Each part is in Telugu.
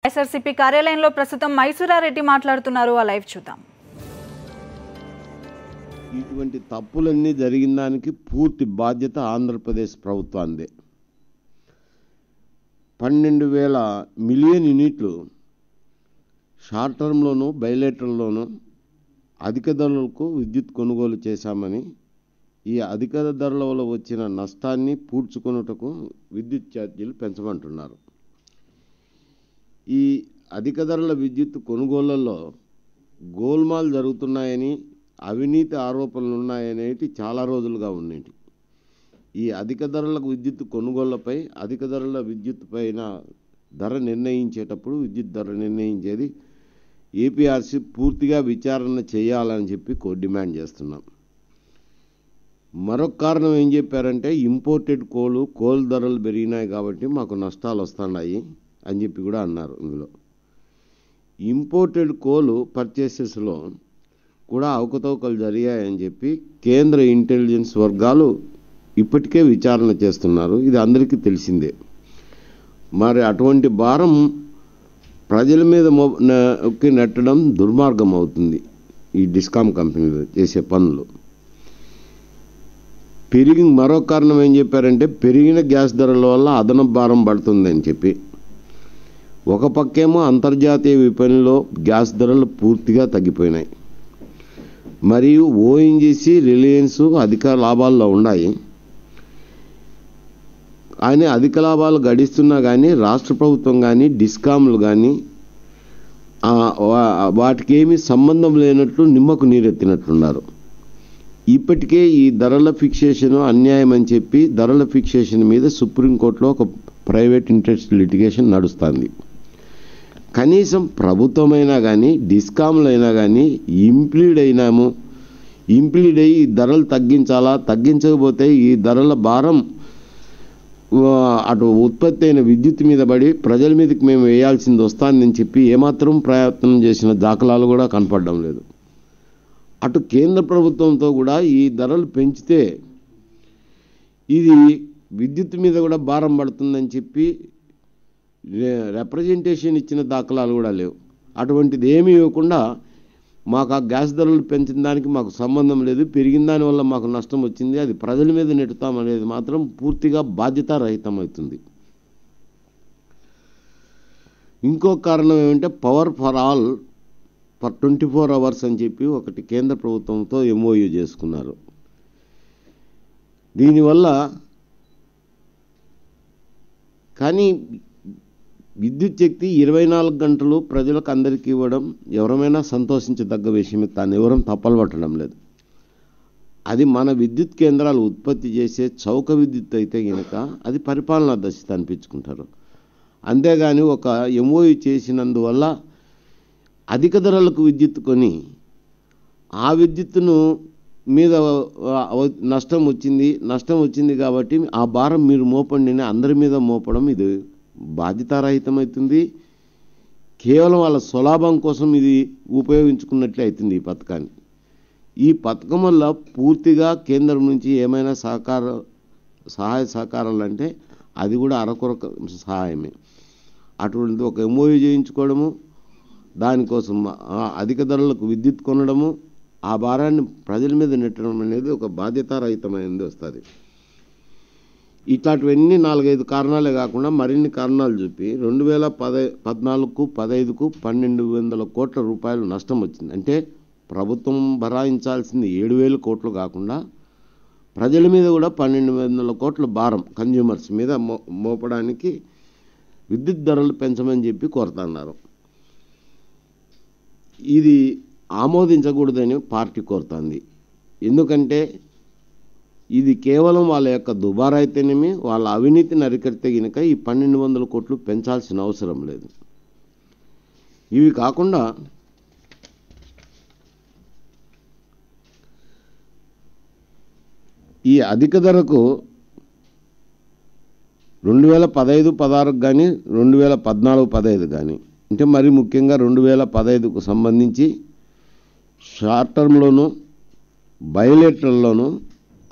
ఎస్ఆర్సీపీ కార్యాలయంలో ప్రస్తుతం మైసూరారెడ్డి మాట్లాడుతున్నారు. ఆ లైవ్ చూద్దాం. ఇటువంటి తప్పులన్నీ జరిగిన దానికి పూర్తి బాధ్యత ఆంధ్రప్రదేశ్ ప్రభుత్వాందే. 12,000 మిలియన్ యూనిట్లు షార్ట్ టర్మ్లోనూ బైలేటరల్లోనూ అధిక ధరలకు విద్యుత్ కొనుగోలు చేశామని, ఈ అధిక ధరల వల్ల వచ్చిన నష్టాన్ని పూడ్చుకొనుటకు విద్యుత్ ఛార్జీలు పెంచమంటున్నారు. ఈ అధిక ధరల విద్యుత్ కొనుగోళ్లలో గోల్మాల్ జరుగుతున్నాయని, అవినీతి ఆరోపణలు ఉన్నాయనేవి చాలా రోజులుగా ఉన్నాయి. ఈ అధిక ధరలకు విద్యుత్ కొనుగోళ్లపై, అధిక ధరల విద్యుత్ పైన ధర నిర్ణయించేటప్పుడు విద్యుత్ ధర నిర్ణయించేది ఏపీఆర్సీ పూర్తిగా విచారణ చేయాలని చెప్పి డిమాండ్ చేస్తున్నాం. మరొక కారణం ఏం చెప్పారంటే, ఇంపోర్టెడ్ కోల్ ధరలు పెరిగినాయి కాబట్టి మాకు నష్టాలు వస్తున్నాయి అని చెప్పి కూడా అన్నారు. ఇందులో ఇంపోర్టెడ్ కోల్ పర్చేసెస్లో కూడా అవకతవకలు జరిగాయని చెప్పి కేంద్ర ఇంటెలిజెన్స్ వర్గాలు ఇప్పటికే విచారణ చేస్తున్నారు. ఇది అందరికీ తెలిసిందే. మరి అటువంటి భారం ప్రజల మీద నెట్టడం దుర్మార్గం అవుతుంది. ఈ డిస్కామ్ కంపెనీలు చేసే పనులు మరో కారణం ఏం చెప్పారంటే, పెరిగిన గ్యాస్ ధరల వల్ల అదనపు భారం పడుతుందని చెప్పి, ఒక పక్కేమో అంతర్జాతీయ విపణిలో గ్యాస్ ధరలు పూర్తిగా తగ్గిపోయినాయి, మరియు ఓఎన్జీసీ రిలయన్స్ అధిక లాభాల్లో ఉన్నాయి. కానీ అధిక లాభాలు గడిస్తున్నా కానీ రాష్ట్ర ప్రభుత్వం కానీ డిస్కామ్లు కానీ వాటికి ఏమీ సంబంధం లేనట్లు నిమ్మకు నీరెత్తినట్లున్నారు. ఇప్పటికే ఈ ధరల ఫిక్సేషన్ అన్యాయం అని చెప్పి ధరల ఫిక్సేషన్ మీద సుప్రీంకోర్టులో ఒక ప్రైవేట్ ఇంట్రెస్ట్ లిటిగేషన్ నడుస్తుంది. కనీసం ప్రభుత్వమైనా కానీ డిస్కామ్లైనా కానీ ఇంప్లీడ్ అయ్యి ధరలు తగ్గించాలా, తగ్గించకపోతే ఈ ధరల భారం అటు ఉత్పత్తి అయిన విద్యుత్ మీద పడి ప్రజల మీదకి మేము వేయాల్సింది వస్తుందని చెప్పి ఏమాత్రం ప్రయత్నం చేసిన దాఖలాలు కూడా కనపడడం లేదు. అటు కేంద్ర ప్రభుత్వంతో కూడా ఈ ధరలు పెంచితే ఇది విద్యుత్ మీద కూడా భారం పడుతుందని చెప్పి రిప్రజెంటేషన్ ఇచ్చిన దాఖలాలు కూడా లేవు. అటువంటిది ఏమీ ఇవ్వకుండా మాకు ఆ గ్యాస్ ధరలు పెంచిన దానికి మాకు సంబంధం లేదు, పెరిగిన దానివల్ల మాకు నష్టం వచ్చింది, అది ప్రజల మీద నెట్టుతామనేది మాత్రం పూర్తిగా బాధ్యతారహితమవుతుంది. ఇంకో కారణం ఏమంటే, power for all for 24 hours అని చెప్పి ఒకటి కేంద్ర ప్రభుత్వంతో ఎంఓయూ చేసుకున్నారు. దీనివల్ల కానీ విద్యుత్ శక్తి 24 గంటలు ప్రజలకు అందరికీ ఇవ్వడం ఎవరమైనా సంతోషించదగ్గ విషయమే, తాను ఎవరం తప్పలు పట్టడం లేదు. అది మన విద్యుత్ కేంద్రాలు ఉత్పత్తి చేసే చౌక విద్యుత్ అయితే కనుక అది పరిపాలనా దశ అనిపించుకుంటారు. అంతేగాని ఒక ఎంఓయూ చేసినందువల్ల అధిక ధరలకు విద్యుత్ కొని ఆ విద్యుత్తును మీద నష్టం వచ్చింది కాబట్టి ఆ భారం మీరు మోపండి అందరి మీద మోపడం ఇది బాధ్యతారహితమవుతుంది. కేవలం వాళ్ళ స్వలాభం కోసం ఇది ఉపయోగించుకున్నట్లే అవుతుంది ఈ పథకాన్ని. ఈ పథకం వల్ల పూర్తిగా కేంద్రం నుంచి ఏమైనా సహాయ సహకారాలు అంటే అది కూడా అరకొరక సహాయమే. అటువంటి ఒక ఎంఓయూ చేయించుకోవడము, దానికోసం అధిక ధరలకు విద్యుత్ కొనడము, ఆ భారాన్ని ప్రజల మీద నెట్టడం అనేది ఒక బాధ్యతారహితమైనది వస్తుంది. ఇట్లాంటివన్నీ 4-5 కారణాలే కాకుండా మరిన్ని కారణాలు చూపి 2014-15కు 1,200 కోట్ల రూపాయలు నష్టం వచ్చింది. అంటే ప్రభుత్వం భరాయించాల్సింది 7,000 కోట్లు కాకుండా ప్రజల మీద కూడా 1,200 కోట్ల భారం కన్జ్యూమర్స్ మీద మోపడానికి విద్యుత్ ధరలు పెంచమని చెప్పి కోరుతున్నారు. ఇది ఆమోదించకూడదని పార్టీ కోరుతుంది. ఎందుకంటే ఇది కేవలం వాళ్ళ యొక్క దుబారా అయితేనేమి, వాళ్ళ అవినీతిని అరికడితే కనుక ఈ 1,200 కోట్లు పెంచాల్సిన అవసరం లేదు. ఇవి కాకుండా ఈ అధిక ధరకు 2015-16 కానీ 2014-15 కానీ, అంటే మరి ముఖ్యంగా 2015కు సంబంధించి షార్ట్ టర్మ్లోనూ బైలేటరల్లోనూ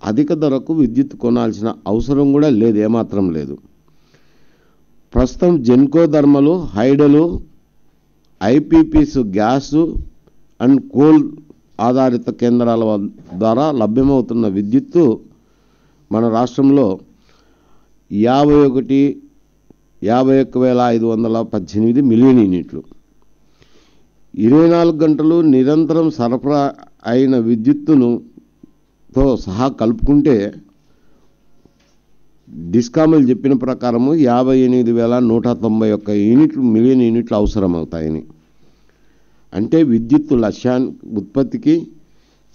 అధిక ధరకు విద్యుత్ కొనాల్సిన అవసరం కూడా లేదు, ఏమాత్రం లేదు. ప్రస్తుతం జెన్కో థర్మలు, హైడలు, ఐపీపీస్ గ్యాసు అండ్ కోల్ ఆధారిత కేంద్రాల ద్వారా లభ్యమవుతున్న విద్యుత్తు మన రాష్ట్రంలో 51,518 మిలియన్ యూనిట్లు. 24 గంటలు నిరంతరం సరఫరా అయిన విద్యుత్తుతో సహా కలుపుకుంటే డిస్కాములు చెప్పిన ప్రకారము 58,191 మిలియన్ యూనిట్లు అవసరమవుతాయని. అంటే విద్యుత్తు ఉత్పత్తికి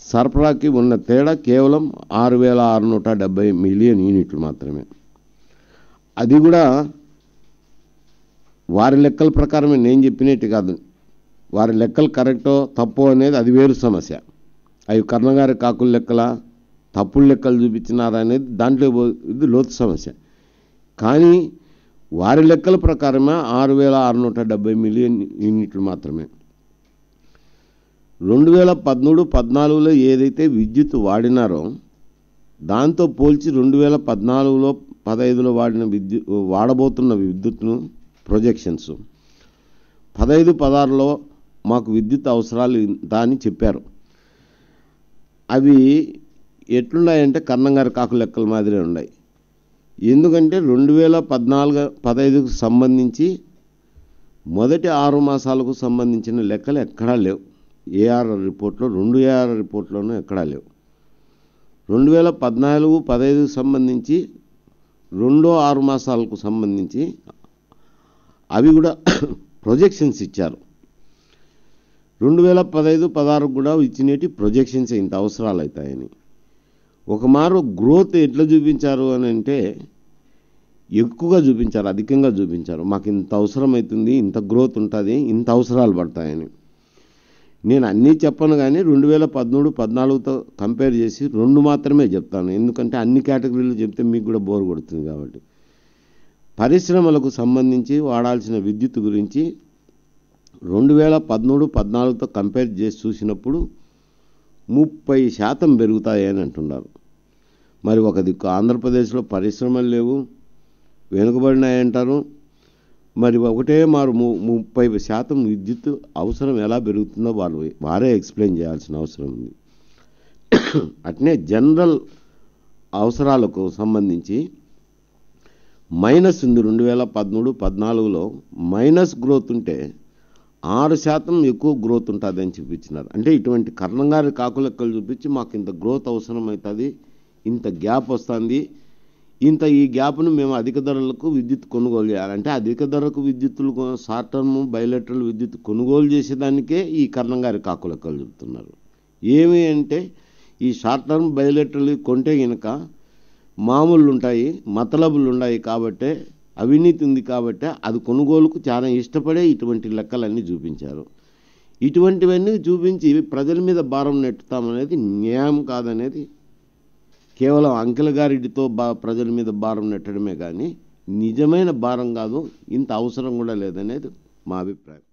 సరఫరాకి ఉన్న తేడా కేవలం 6,670 మిలియన్ యూనిట్లు మాత్రమే. అది కూడా వారి లెక్కల ప్రకారమే, నేను చెప్పినట్టు కాదు. వారి లెక్కలు కరెక్టో తప్పో అనేది అది వేరు సమస్య. అవి కర్ణగారి కాకుల లెక్కల తప్పుడు లెక్కలు చూపించినారా అనేది దాంట్లో ఇది లోతు సమస్య. కానీ వారి లెక్కల ప్రకారమే 6,670 మిలియన్ యూనిట్లు మాత్రమే. 2013-14లో ఏదైతే విద్యుత్ వాడినారో దాంతో పోల్చి 2014లో 15లో వాడబోతున్న విద్యుత్తును ప్రొజెక్షన్స్ 15-16లో మాకు విద్యుత్ అవసరాలు ఇంత అని చెప్పారు. అవి ఎట్లున్నాయంటే కర్ణంగారి కాకు లెక్కల మాదిరే ఉన్నాయి. ఎందుకంటే 2014-15కు సంబంధించి మొదటి 6 మాసాలకు సంబంధించిన లెక్కలు ఎక్కడా లేవు. ఏఆర్ఆర్ రిపోర్ట్లో 2 ఏఆర్ఆర్ రిపోర్ట్లోనూ ఎక్కడా లేవు. 2014-15కు సంబంధించి 2 6 మాసాలకు సంబంధించి అవి కూడా ప్రొజెక్షన్స్ ఇచ్చారు. 2015-16 కూడా ఇచ్చినట్టు ప్రొజెక్షన్స్ ఇంత అవసరాలు అవుతాయని. ఒక మారు గ్రోత్ ఎట్లా చూపించారు అని అంటే ఎక్కువగా చూపించారు, అధికంగా చూపించారు. మాకు ఇంత అవసరం అవుతుంది, ఇంత గ్రోత్ ఉంటుంది, ఇంత అవసరాలు పడతాయని. నేను అన్నీ చెప్పను కానీ 2013-14తో కంపేర్ చేసి 2 మాత్రమే చెప్తాను. ఎందుకంటే అన్ని కేటగిరీలు చెప్తే మీకు కూడా బోర్ కొడుతుంది కాబట్టి. పరిశ్రమలకు సంబంధించి వాడాల్సిన విద్యుత్ గురించి 2013-14తో కంపేర్ చేసి చూసినప్పుడు 30% పెరుగుతాయని అంటున్నారు. మరి ఒక దిక్కు ఆంధ్రప్రదేశ్లో పరిశ్రమలు లేవు, వెనుకబడినాయంటారు. మరి ఒకటే మారు 30% విద్యుత్ అవసరం ఎలా పెరుగుతుందో వారే ఎక్స్ప్లెయిన్ చేయాల్సిన అవసరం ఉంది. అట్నే జనరల్ అవసరాలకు సంబంధించి మైనస్ ఉంది. 2013-14లో మైనస్ గ్రోత్ ఉంటే 6% ఎక్కువ గ్రోత్ ఉంటుంది అని చూపించినారు. అంటే ఇటువంటి కర్ణంగారి కాకులెక్కలు చూపించి మాకు ఇంత గ్రోత్ అవసరం అవుతుంది, ఇంత గ్యాప్ వస్తుంది, ఈ గ్యాప్ను మేము అధిక ధరలకు విద్యుత్ కొనుగోలు చేయాలంటే అధిక ధరకు విద్యుత్తులు షార్ట్ టర్మ్ బయలెటరల్ విద్యుత్ కొనుగోలు చేసేదానికే ఈ కర్ణంగారి కాకులెక్కలు చెబుతున్నారు. ఏమి అంటే ఈ షార్ట్ టర్మ్ బయలెటరల్ కొంటే కనుక మామూలు ఉంటాయి, మతలబులు ఉన్నాయి, కాబట్టే అవినీతి ఉంది, కాబట్టే అది కొనుగోలుకు చాలా ఇష్టపడే ఇటువంటి లెక్కలన్నీ చూపించారు. ఇటువంటివన్నీ చూపించి ప్రజల మీద భారం నెట్టుతామనేది న్యాయం కాదనేది కేవలం అంకెల గారిడితో ప్రజల మీద భారం నెట్టడమే కానీ నిజమైన భారం కాదు, ఇంత అవసరం కూడా లేదనేది మా అభిప్రాయం.